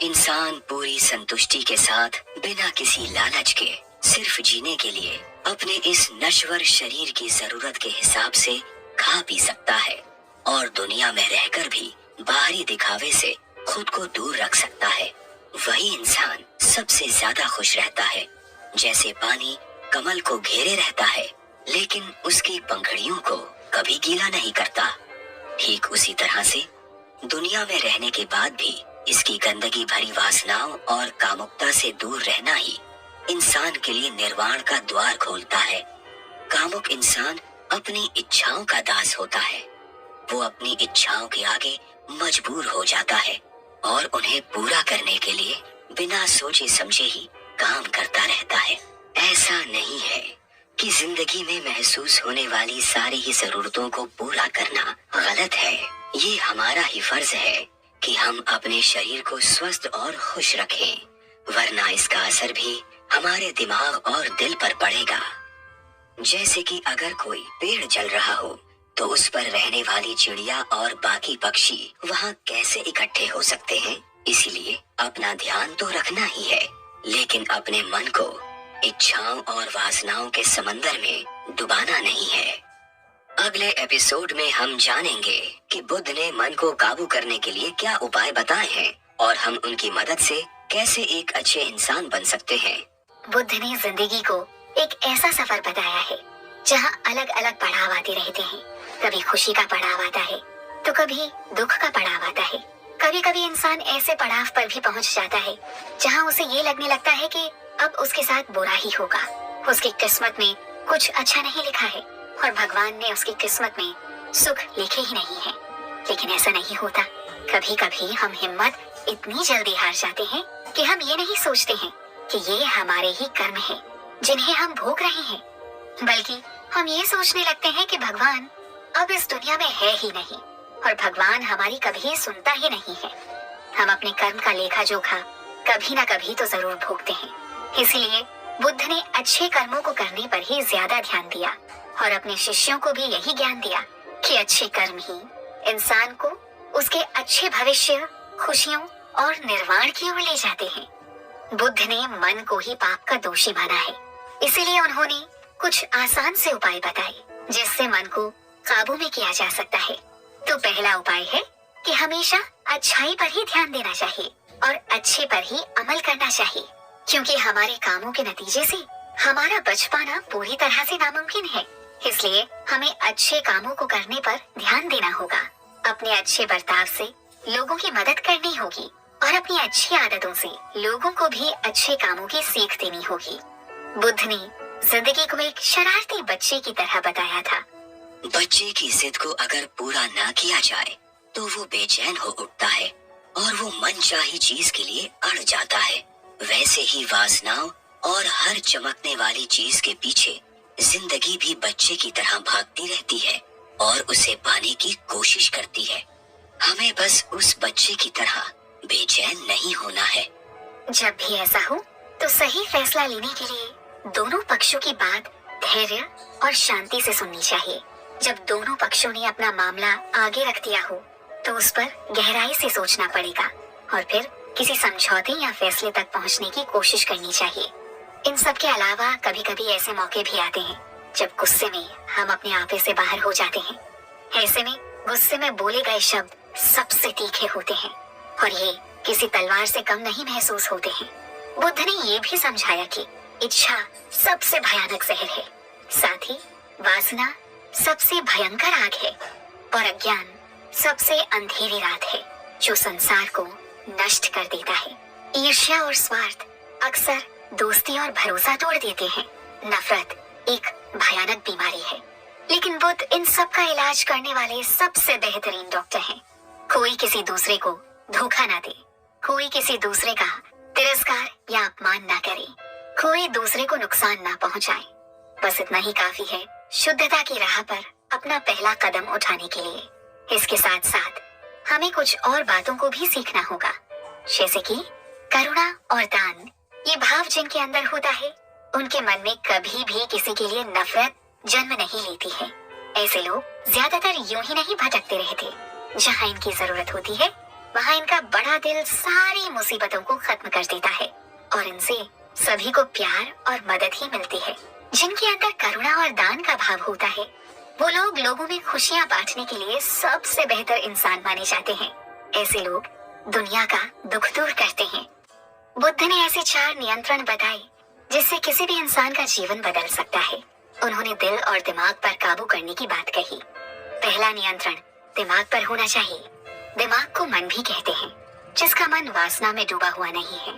इंसान पूरी संतुष्टि के साथ बिना किसी लालच के सिर्फ जीने के लिए अपने इस नश्वर शरीर की जरूरत के हिसाब से खा पी सकता है और दुनिया में रहकर भी बाहरी दिखावे से खुद को दूर रख सकता है। वही इंसान सबसे ज्यादा खुश रहता है। जैसे पानी कमल को घेरे रहता है लेकिन उसकी पंखुड़ियों को कभी गीला नहीं करता, ठीक उसी तरह से दुनिया में रहने के बाद भी इसकी गंदगी भरी वासनाओं और कामुकता से दूर रहना ही इंसान के लिए निर्वाण का द्वार खोलता है। कामुक इंसान अपनी इच्छाओं का दास होता है। वो अपनी इच्छाओं के आगे मजबूर हो जाता है और उन्हें पूरा करने के लिए बिना सोचे समझे ही काम करता रहता है। ऐसा नहीं है कि जिंदगी में महसूस होने वाली सारी ही जरूरतों को पूरा करना गलत है। ये हमारा ही फर्ज है कि हम अपने शरीर को स्वस्थ और खुश रखें, वरना इसका असर भी हमारे दिमाग और दिल पर पड़ेगा। जैसे कि अगर कोई पेड़ जल रहा हो तो उस पर रहने वाली चिड़िया और बाकी पक्षी वहाँ कैसे इकट्ठे हो सकते हैं। इसीलिए अपना ध्यान तो रखना ही है, लेकिन अपने मन को इच्छाओं और वासनाओं के समंदर में डुबाना नहीं है। अगले एपिसोड में हम जानेंगे कि बुद्ध ने मन को काबू करने के लिए क्या उपाय बताए हैं और हम उनकी मदद से कैसे एक अच्छे इंसान बन सकते हैं। बुद्ध ने जिंदगी को एक ऐसा सफर बताया है जहाँ अलग अलग पड़ाव आते रहते हैं। कभी खुशी का पड़ाव आता है तो कभी दुख का पड़ाव आता है। कभी कभी इंसान ऐसे पड़ाव पर भी पहुँच जाता है जहाँ उसे ये लगने लगता है कि अब उसके साथ बुरा ही होगा, उसकी किस्मत में कुछ अच्छा नहीं लिखा है और भगवान ने उसकी किस्मत में सुख लिखे ही नहीं है। लेकिन ऐसा नहीं होता। कभी कभी हम हिम्मत इतनी जल्दी हार जाते हैं कि हम ये नहीं सोचते हैं कि ये हमारे ही कर्म हैं जिन्हें हम भोग रहे हैं, बल्कि हम ये सोचने लगते हैं कि भगवान अब इस दुनिया में है ही नहीं और भगवान हमारी कभी सुनता ही नहीं है। हम अपने कर्म का लेखा जोखा कभी ना कभी तो जरूर भोगते हैं। इसलिए बुद्ध ने अच्छे कर्मों को करने पर ही ज्यादा ध्यान दिया और अपने शिष्यों को भी यही ज्ञान दिया कि अच्छे कर्म ही इंसान को उसके अच्छे भविष्य, खुशियों और निर्वाण की ओर ले जाते हैं। बुद्ध ने मन को ही पाप का दोषी माना है, इसीलिए उन्होंने कुछ आसान से उपाय बताए जिससे मन को काबू में किया जा सकता है। तो पहला उपाय है कि हमेशा अच्छाई पर ही ध्यान देना चाहिए और अच्छे पर ही अमल करना चाहिए, क्योंकि हमारे कामों के नतीजे से हमारा बच पाना पूरी तरह से नामुमकिन है। इसलिए हमें अच्छे कामों को करने पर ध्यान देना होगा। अपने अच्छे बर्ताव से लोगों की मदद करनी होगी और अपनी अच्छी आदतों से लोगों को भी अच्छे कामों की सीख देनी होगी। बुद्ध ने जिंदगी को एक शरारती बच्चे की तरह बताया था। बच्चे की जिद को अगर पूरा ना किया जाए तो वो बेचैन हो उठता है और वो मनचाही चीज के लिए अड़ जाता है। वैसे ही वासनाओं और हर चमकने वाली चीज के पीछे जिंदगी भी बच्चे की तरह भागती रहती है और उसे पाने की कोशिश करती है। हमें बस उस बच्चे की तरह बेचैन नहीं होना है। जब भी ऐसा हो तो सही फैसला लेने के लिए दोनों पक्षों की बात धैर्य और शांति से सुननी चाहिए। जब दोनों पक्षों ने अपना मामला आगे रख दिया हो तो उस पर गहराई से सोचना पड़ेगा और फिर किसी समझौते या फैसले तक पहुंचने की कोशिश करनी चाहिए। इन सब के अलावा कभी कभी ऐसे मौके भी आते हैं जब गुस्से में हम अपने आपे से बाहर हो जाते हैं। ऐसे में गुस्से में बोले गए शब्द सबसे तीखे होते हैं और ये किसी तलवार से कम नहीं महसूस होते हैं। बुद्ध ने ये भी समझाया कि इच्छा सबसे भयानक जहर है, साथ ही वासना सबसे भयंकर आग है और अज्ञान सबसे अंधेरी रात है जो संसार को नष्ट कर देता है। ईर्ष्या और स्वार्थ अक्सर दोस्ती और भरोसा तोड़ देते हैं। नफरत एक भयानक बीमारी है, लेकिन बुद्ध इन सब का इलाज करने वाले सबसे बेहतरीन डॉक्टर हैं। कोई किसी दूसरे को धोखा ना दे, कोई किसी दूसरे का तिरस्कार या अपमान ना करे, कोई दूसरे को नुकसान ना पहुंचाए। बस इतना ही काफी है शुद्धता की राह पर अपना पहला कदम उठाने के लिए। इसके साथ साथ हमें कुछ और बातों को भी सीखना होगा, जैसे कि करुणा और दान। ये भाव जिनके अंदर होता है, उनके मन में कभी भी किसी के लिए नफरत जन्म नहीं लेती है। ऐसे लोग ज्यादातर यूं ही नहीं भटकते रहते। जहाँ इनकी जरूरत होती है, वहाँ इनका बड़ा दिल सारी मुसीबतों को खत्म कर देता है और इनसे सभी को प्यार और मदद ही मिलती है। जिनके अंदर करुणा और दान का भाव होता है, वो लोग लोगों में खुशियाँ बांटने के लिए सबसे बेहतर इंसान माने जाते हैं। ऐसे लोग दुनिया का दुख दूर करते हैं। बुद्ध ने ऐसे 4 नियंत्रण बताए जिससे किसी भी इंसान का जीवन बदल सकता है। उन्होंने दिल और दिमाग पर काबू करने की बात कही। पहला नियंत्रण दिमाग पर होना चाहिए। दिमाग को मन भी कहते हैं, जिसका मन वासना में डूबा हुआ नहीं है,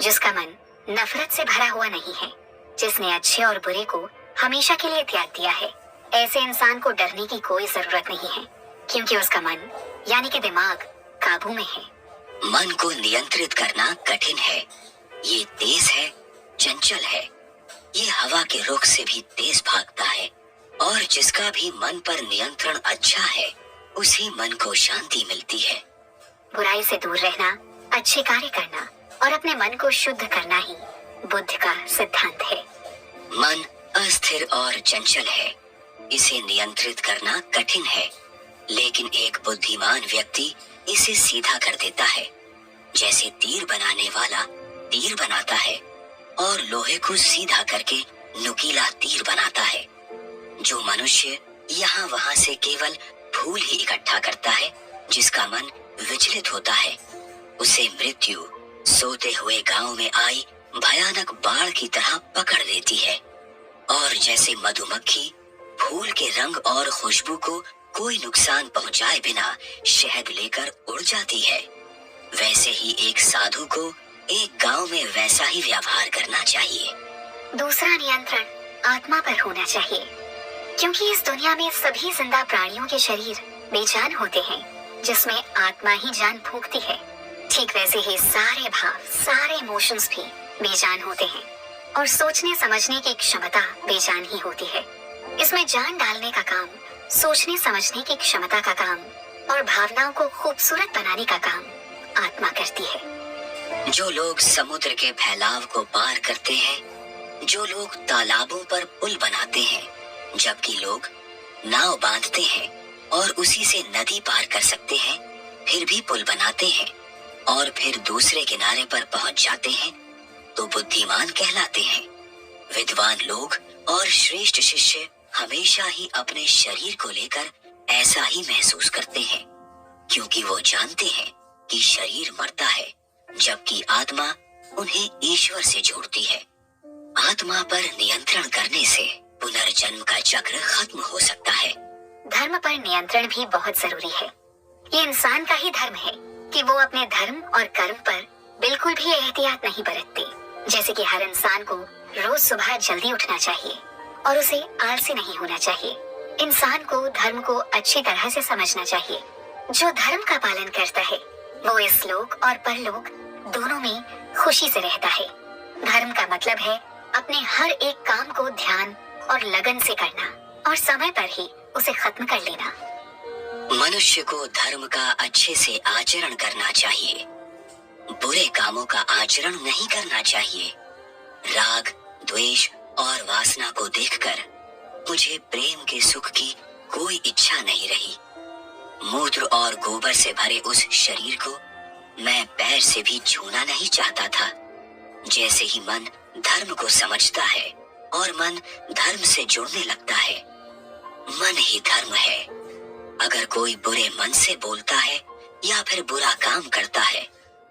जिसका मन नफरत से भरा हुआ नहीं है, जिसने अच्छे और बुरे को हमेशा के लिए त्याग दिया है। ऐसे इंसान को डरने की कोई जरूरत नहीं है, क्योंकि उसका मन यानी कि दिमाग काबू में है। मन को नियंत्रित करना कठिन है। ये तेज है, चंचल है। ये हवा के रुख से भी तेज भागता है। और जिसका भी मन पर नियंत्रण अच्छा है, उसी मन को शांति मिलती है। बुराई से दूर रहना, अच्छे कार्य करना और अपने मन को शुद्ध करना ही बुद्ध का सिद्धांत है। मन अस्थिर और चंचल है। इसे नियंत्रित करना कठिन है, लेकिन एक बुद्धिमान व्यक्ति इसे सीधा कर देता है। जैसे तीर बनाने वाला तीर बनाता है और लोहे को सीधा करके नुकीला तीर बनाता है। जो मनुष्य यहाँ वहाँ से केवल फूल ही इकट्ठा करता है, जिसका मन विचलित होता है, उसे मृत्यु सोते हुए गांव में आई भयानक बाढ़ की तरह पकड़ लेती है। और जैसे मधुमक्खी फूल के रंग और खुशबू को कोई नुकसान पहुंचाए बिना शहद लेकर उड़ जाती है, वैसे ही एक साधु को एक गांव में वैसा ही व्यवहार करना चाहिए। दूसरा नियंत्रण आत्मा पर होना चाहिए, क्योंकि इस दुनिया में सभी जिंदा प्राणियों के शरीर बेजान होते हैं, जिसमें आत्मा ही जान फूंकती है। ठीक वैसे ही सारे भाव, सारे इमोशंस भी बेजान होते हैं और सोचने समझने की क्षमता बेजान ही होती है। इसमें जान डालने का काम, सोचने समझने की क्षमता का काम और भावनाओं को खूबसूरत बनाने का काम आत्मा करती है। जो लोग समुद्र के फैलाव को पार करते हैं, जो लोग तालाबों पर पुल बनाते हैं, जबकि लोग नाव बांधते हैं और उसी से नदी पार कर सकते हैं, फिर भी पुल बनाते हैं और फिर दूसरे किनारे पर पहुंच जाते हैं, तो बुद्धिमान कहलाते हैं। विद्वान लोग और श्रेष्ठ शिष्य हमेशा ही अपने शरीर को लेकर ऐसा ही महसूस करते हैं, क्योंकि वो जानते हैं कि शरीर मरता है, जबकि आत्मा उन्हें ईश्वर से जोड़ती है। आत्मा पर नियंत्रण करने से पुनर्जन्म का चक्र खत्म हो सकता है। धर्म पर नियंत्रण भी बहुत जरूरी है। ये इंसान का ही धर्म है कि वो अपने धर्म और कर्म पर बिल्कुल भी एहतियात नहीं बरतते। जैसे कि हर इंसान को रोज सुबह जल्दी उठना चाहिए और उसे आलसी नहीं होना चाहिए। इंसान को धर्म को अच्छी तरह से समझना चाहिए। जो धर्म का पालन करता है, वो इस लोक और परलोक दोनों में खुशी से रहता है। धर्म का मतलब है अपने हर एक काम को ध्यान और लगन से करना और समय पर ही उसे खत्म कर लेना। मनुष्य को धर्म का अच्छे से आचरण करना चाहिए, बुरे कामों का आचरण नहीं करना चाहिए। राग, द्वेष और वासना को देखकर मुझे प्रेम के सुख की कोई इच्छा नहीं रही। मूत्र और गोबर से भरे उस शरीर को मैं पैर से भी छूना नहीं चाहता था। जैसे ही मन धर्म को समझता है और मन धर्म से जुड़ने लगता है, मन ही धर्म है। अगर कोई बुरे मन से बोलता है या फिर बुरा काम करता है,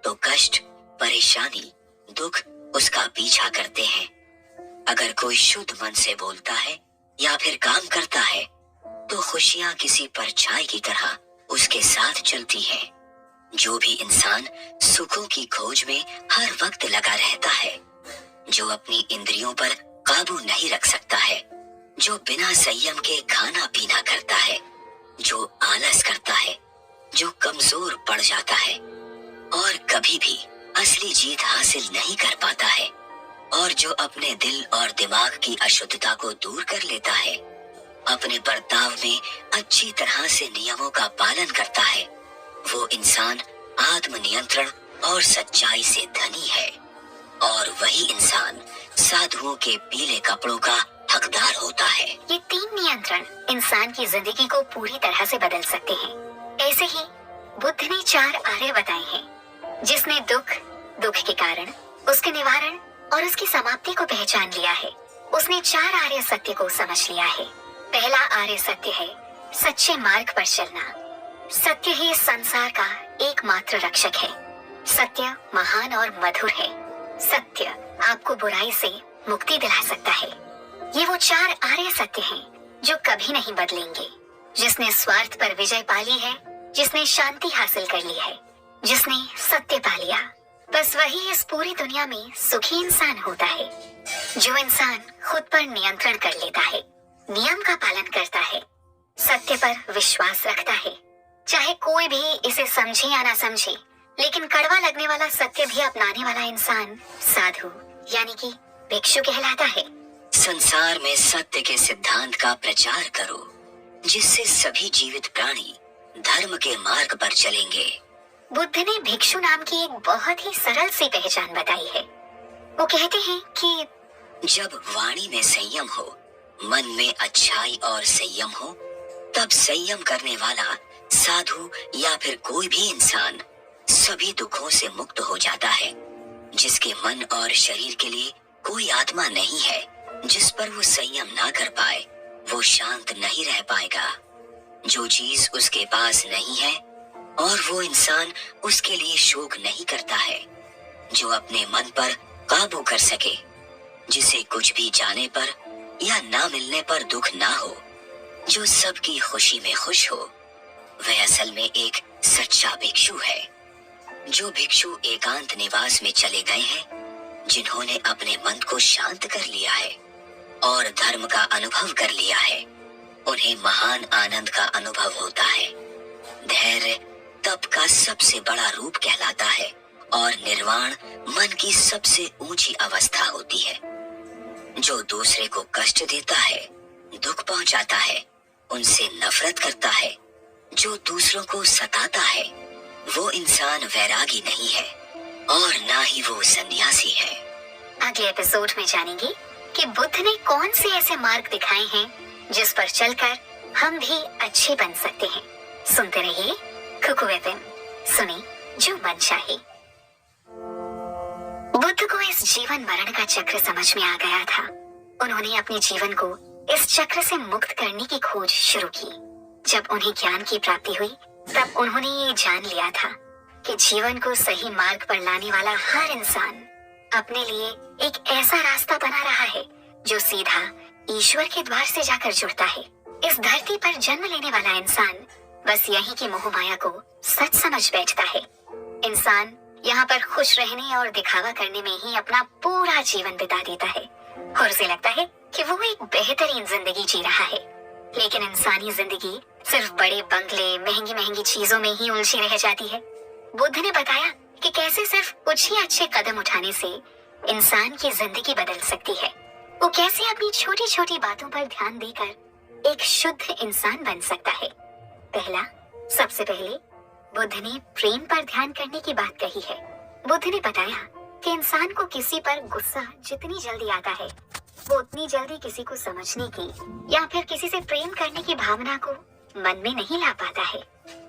तो कष्ट, परेशानी, दुख उसका पीछा करते हैं। अगर कोई शुद्ध मन से बोलता है या फिर काम करता है, तो खुशियां किसी परछाई की तरह उसके साथ चलती हैं। जो भी इंसान सुखों की खोज में हर वक्त लगा रहता है, जो अपनी इंद्रियों पर काबू नहीं रख सकता है, जो बिना संयम के खाना पीना करता है, जो आलस करता है, जो कमजोर पड़ जाता है और कभी भी असली जीत हासिल नहीं कर पाता है, और जो अपने दिल और दिमाग की अशुद्धता को दूर कर लेता है, अपने बर्ताव में अच्छी तरह से नियमों का पालन करता है, वो इंसान आत्मनियंत्रण और सच्चाई से धनी है। और वही इंसान साधुओं के पीले कपड़ों का हकदार होता है। ये 3 नियंत्रण इंसान की जिंदगी को पूरी तरह से बदल सकते हैं। ऐसे ही बुद्ध ने 4 आर्य बताए हैं, जिसने दुख के कारण, उसके निवारण और उसकी समाप्ति को पहचान लिया है। उसने 4 आर्य सत्य को समझ लिया है। पहला आर्य सत्य है सच्चे मार्ग पर चलना। सत्य ही इस संसार का एकमात्र रक्षक है। सत्य महान और मधुर है। सत्य आपको बुराई से मुक्ति दिला सकता है। ये वो 4 आर्य सत्य हैं जो कभी नहीं बदलेंगे। जिसने स्वार्थ पर विजय पा ली है, जिसने शांति हासिल कर ली है, जिसने सत्य पा लिया, बस वही इस पूरी दुनिया में सुखी इंसान होता है। जो इंसान खुद पर नियंत्रण कर लेता है, नियम का पालन करता है, सत्य पर विश्वास रखता है, चाहे कोई भी इसे समझे या ना समझे, लेकिन कड़वा लगने वाला सत्य भी अपनाने वाला इंसान साधु यानी कि भिक्षु कहलाता है। संसार में सत्य के सिद्धांत का प्रचार करो, जिससे सभी जीवित प्राणी धर्म के मार्ग पर चलेंगे। बुद्ध ने भिक्षु नाम की एक बहुत ही सरल सी पहचान बताई है। वो कहते हैं कि जब वाणी में संयम हो, मन में अच्छाई और संयम हो, तब संयम करने वाला साधु या फिर कोई भी इंसान सभी दुखों से मुक्त हो जाता है। जिसके मन और शरीर के लिए कोई आत्मा नहीं है, जिस पर वो संयम ना कर पाए, वो शांत नहीं रह पाएगा। जो चीज उसके पास नहीं है और वो इंसान उसके लिए शोक नहीं करता है। जो अपने मन पर काबू कर सके, जिसे कुछ भी जाने पर या ना मिलने पर दुख ना हो, जो सबकी खुशी में खुश हो, वह असल में एक सच्चा भिक्षु है। जो भिक्षु एकांत निवास में चले गए हैं, जिन्होंने अपने मन को शांत कर लिया है और धर्म का अनुभव कर लिया है, उन्हें महान आनंद का अनुभव होता है। धैर्य तप का सबसे बड़ा रूप कहलाता है और निर्वाण मन की सबसे ऊंची अवस्था होती है। जो दूसरे को कष्ट देता है, दुख पहुंचाता है, उनसे नफरत करता है, जो दूसरों को सताता है, वो इंसान वैरागी नहीं है और ना ही वो सन्यासी है। अगले एपिसोड में जानेंगे कि बुद्ध ने कौन से ऐसे मार्ग दिखाए हैं जिस पर चलकर हम भी अच्छे बन सकते हैं। सुनते रहिए कुकू एफएम, सुनी जो मन चाहे। बुद्ध को इस जीवन मरण का चक्र समझ में आ गया था। उन्होंने अपने जीवन को इस चक्र से मुक्त करने की खोज शुरू की। जब उन्हें ज्ञान की प्राप्ति हुई, तब उन्होंने ये जान लिया था कि जीवन को सही मार्ग पर लाने वाला हर इंसान अपने लिए एक ऐसा रास्ता बना रहा है जो सीधा ईश्वर के द्वार से जाकर जुड़ता है। इस धरती पर जन्म लेने वाला इंसान बस यही की मोह माया को सच समझ बैठता है। इंसान यहाँ पर खुश रहने और दिखावा करने में ही अपना पूरा जीवन बिता देता है और उसे लगता है कि वो एक बेहतरीन जिंदगी जी रहा है। लेकिन इंसानी जिंदगी सिर्फ बड़े बंगले, महंगी महंगी चीजों में ही उलझी रह जाती है। बुद्ध ने बताया कि कैसे सिर्फ कुछ ही अच्छे कदम उठाने से इंसान की जिंदगी बदल सकती है। वो कैसे अपनी छोटी छोटी बातों पर ध्यान देकर एक शुद्ध इंसान बन सकता है। सबसे पहले बुद्ध ने प्रेम पर ध्यान करने की बात कही है। बुद्ध ने बताया कि इंसान को किसी पर गुस्सा जितनी जल्दी आता है, वो उतनी जल्दी किसी को समझने की या फिर किसी से प्रेम करने की भावना को मन में नहीं ला पाता है।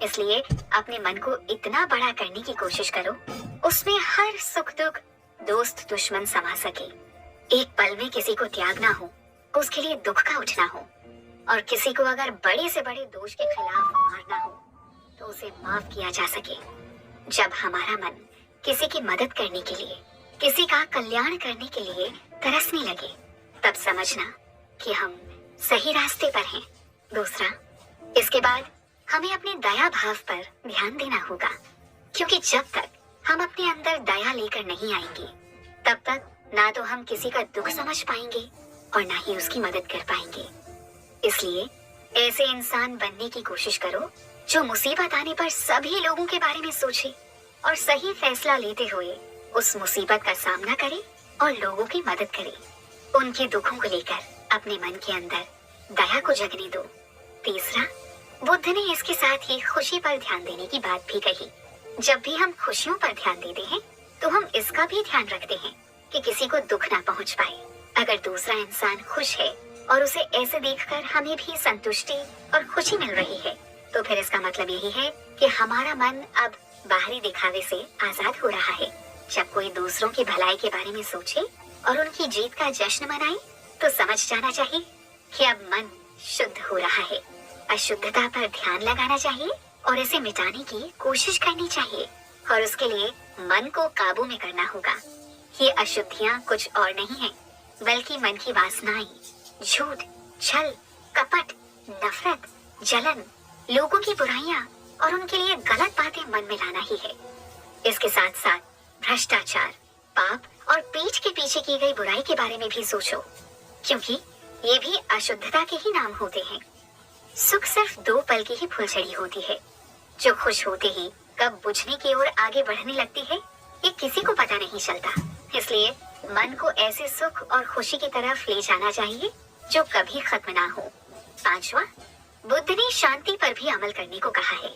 इसलिए अपने मन को इतना बड़ा करने की कोशिश करो, उसमें हर सुख दुख, दोस्त दुश्मन समा सके। एक पल में किसी को त्यागना हो, उसके लिए दुख का उठना हो, और किसी को अगर बड़े से बड़े दोष के खिलाफ मारना हो तो उसे माफ किया जा सके। जब हमारा मन किसी की मदद करने के लिए, किसी का कल्याण करने के लिए तरसने लगे, तब समझना कि हम सही रास्ते पर हैं। दूसरा, इसके बाद हमें अपने दया भाव पर ध्यान देना होगा, क्योंकि जब तक हम अपने अंदर दया लेकर नहीं आएंगे, तब तक ना तो हम किसी का दुख समझ पाएंगे और ना ही उसकी मदद कर पाएंगे। इसलिए ऐसे इंसान बनने की कोशिश करो जो मुसीबत आने पर सभी लोगों के बारे में सोचे और सही फैसला लेते हुए उस मुसीबत का सामना करे और लोगों की मदद करे। उनके दुखों को लेकर अपने मन के अंदर दया को जगने दो। तीसरा, बुद्ध ने इसके साथ ही खुशी पर ध्यान देने की बात भी कही। जब भी हम खुशियों पर ध्यान देते हैं तो हम इसका भी ध्यान रखते हैं कि किसी को दुख ना पहुंच पाए। अगर दूसरा इंसान खुश है और उसे ऐसे देखकर हमें भी संतुष्टि और खुशी मिल रही है, तो फिर इसका मतलब यही है कि हमारा मन अब बाहरी दिखावे से आजाद हो रहा है। जब कोई दूसरों की भलाई के बारे में सोचे और उनकी जीत का जश्न मनाए, तो समझ जाना चाहिए कि अब मन शुद्ध हो रहा है। अशुद्धता पर ध्यान लगाना चाहिए और इसे मिटाने की कोशिश करनी चाहिए, और उसके लिए मन को काबू में करना होगा। ये अशुद्धियाँ कुछ और नहीं है, बल्कि मन की वासनाएं, झूठ, छल, कपट, नफरत, जलन, लोगों की बुराइयां और उनके लिए गलत बातें मन में लाना ही है। इसके साथ साथ भ्रष्टाचार, पाप और पीठ के पीछे की गई बुराई के बारे में भी सोचो, क्योंकि ये भी अशुद्धता के ही नाम होते हैं। सुख सिर्फ 2 पल की ही फुलझड़ी होती है, जो खुश होते ही कब बुझने की ओर आगे बढ़ने लगती है, ये किसी को पता नहीं चलता। इसलिए मन को ऐसे सुख और खुशी की तरफ ले जाना चाहिए जो कभी खत्म ना हो। 5वां, बुद्ध ने शांति पर भी अमल करने को कहा है,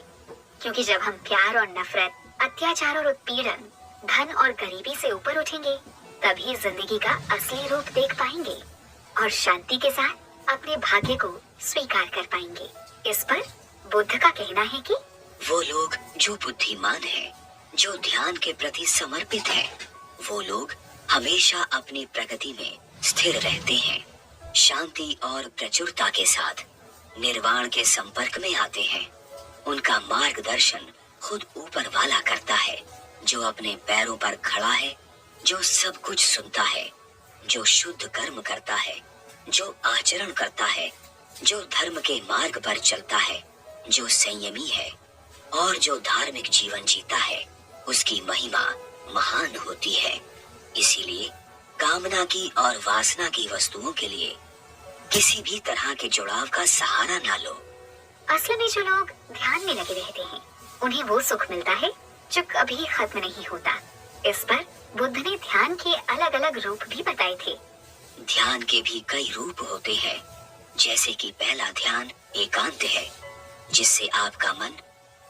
क्योंकि जब हम प्यार और नफरत, अत्याचार और उत्पीड़न, धन और गरीबी से ऊपर उठेंगे, तभी जिंदगी का असली रूप देख पाएंगे और शांति के साथ अपने भाग्य को स्वीकार कर पाएंगे। इस पर बुद्ध का कहना है कि वो लोग जो बुद्धिमान हैं, जो ध्यान के प्रति समर्पित हैं, वो लोग हमेशा अपनी प्रगति में स्थिर रहते हैं, शांति और प्रचुरता के साथ निर्वाण के संपर्क में आते हैं। उनका मार्गदर्शन खुद ऊपर वाला करता है, जो अपने पैरों पर खड़ा है, जो सब कुछ सुनता है, जो शुद्ध कर्म करता है, जो आचरण करता है, जो धर्म के मार्ग पर चलता है, जो संयमी है और जो धार्मिक जीवन जीता है, उसकी महिमा महान होती है। इसीलिए कामना की और वासना की वस्तुओं के लिए किसी भी तरह के जुड़ाव का सहारा ना लो। असल में जो लोग ध्यान में लगे रहते हैं, उन्हें वो सुख मिलता है जो कभी खत्म नहीं होता। इस पर बुद्ध ने ध्यान के अलग अलग रूप भी बताए थे। ध्यान के भी कई रूप होते हैं, जैसे कि पहला ध्यान एकांत है, जिससे आपका मन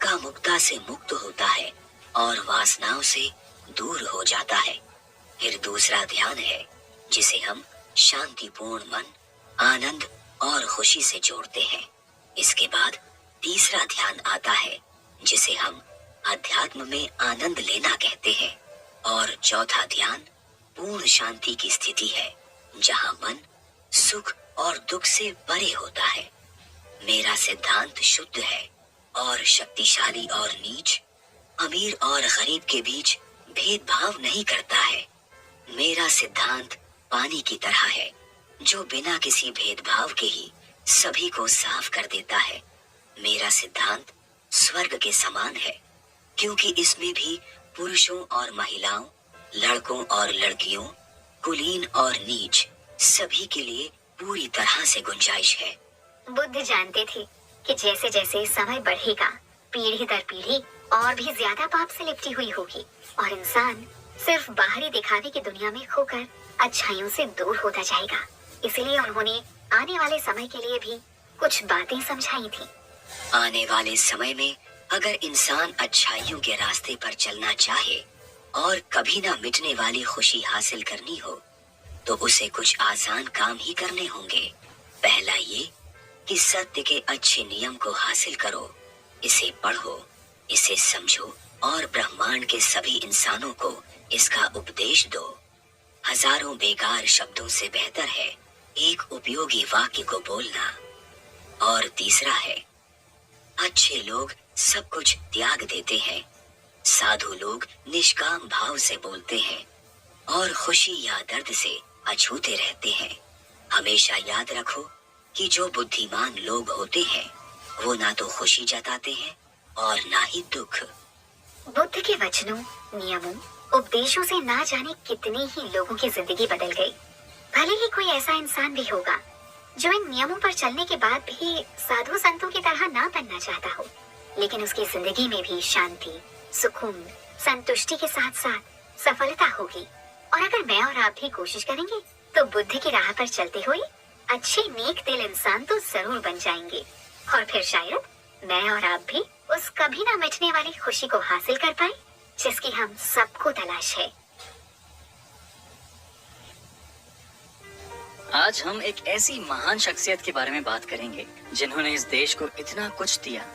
कामुकता से मुक्त होता है और वासनाओं से दूर हो जाता है। फिर दूसरा ध्यान है, जिसे हम शांतिपूर्ण मन, आनंद और खुशी से जोड़ते हैं। इसके बाद तीसरा ध्यान आता है, जिसे हम अध्यात्म में आनंद लेना कहते हैं। और चौथा ध्यान पूर्ण शांति की स्थिति है, जहां मन सुख और दुख से परे होता है। मेरा सिद्धांत शुद्ध है और शक्तिशाली और नीच, अमीर और गरीब के बीच भेदभाव नहीं करता है। मेरा सिद्धांत पानी की तरह है, जो बिना किसी भेदभाव के ही सभी को साफ कर देता है। मेरा सिद्धांत स्वर्ग के समान है, क्योंकि इसमें भी पुरुषों और महिलाओं, लड़कों और लड़कियों, कुलीन और नीच, सभी के लिए पूरी तरह से गुंजाइश है। बुद्ध जानते थे कि जैसे जैसे समय बढ़ेगा, पीढ़ी दर पीढ़ी और भी ज्यादा पाप से लिपटी हुई होगी और इंसान सिर्फ बाहरी दिखावे की दुनिया में खोकर अच्छाइयों से दूर होता जाएगा। इसलिए उन्होंने आने वाले समय के लिए भी कुछ बातें समझाई थी। आने वाले समय में अगर इंसान अच्छाइयों के रास्ते पर चलना चाहे और कभी ना मिटने वाली खुशी हासिल करनी हो, तो उसे कुछ आसान काम ही करने होंगे। पहला ये कि सत्य के अच्छे नियम को हासिल करो, इसे पढ़ो, इसे समझो और ब्रह्मांड के सभी इंसानों को इसका उपदेश दो। हजारों बेकार शब्दों से बेहतर है एक उपयोगी वाक्य को बोलना। और तीसरा है, अच्छे लोग सब कुछ त्याग देते हैं, साधु लोग निष्काम भाव से बोलते हैं और खुशी या दर्द से अछूते रहते हैं। हमेशा याद रखो कि जो बुद्धिमान लोग होते हैं, वो ना तो खुशी जताते हैं और ना ही दुख। बुद्ध के वचनों, नियमों, उपदेशों से ना जाने कितनी ही लोगों की जिंदगी बदल गई। भले ही कोई ऐसा इंसान भी होगा जो इन नियमों पर चलने के बाद भी साधु संतों की तरह ना बनना चाहता हो, लेकिन उसकी जिंदगी में भी शांति, सुकून, संतुष्टि के साथ साथ सफलता होगी। और अगर मैं और आप भी कोशिश करेंगे, तो बुद्ध की राह पर चलते हुए अच्छे नेक दिल इंसान तो जरूर बन जाएंगे, और फिर शायद मैं और आप भी उस कभी ना मिटने वाली खुशी को हासिल कर पाए जिसकी हम सबको तलाश है। आज हम एक ऐसी महान शख्सियत के बारे में बात करेंगे जिन्होंने इस देश को इतना कुछ दिया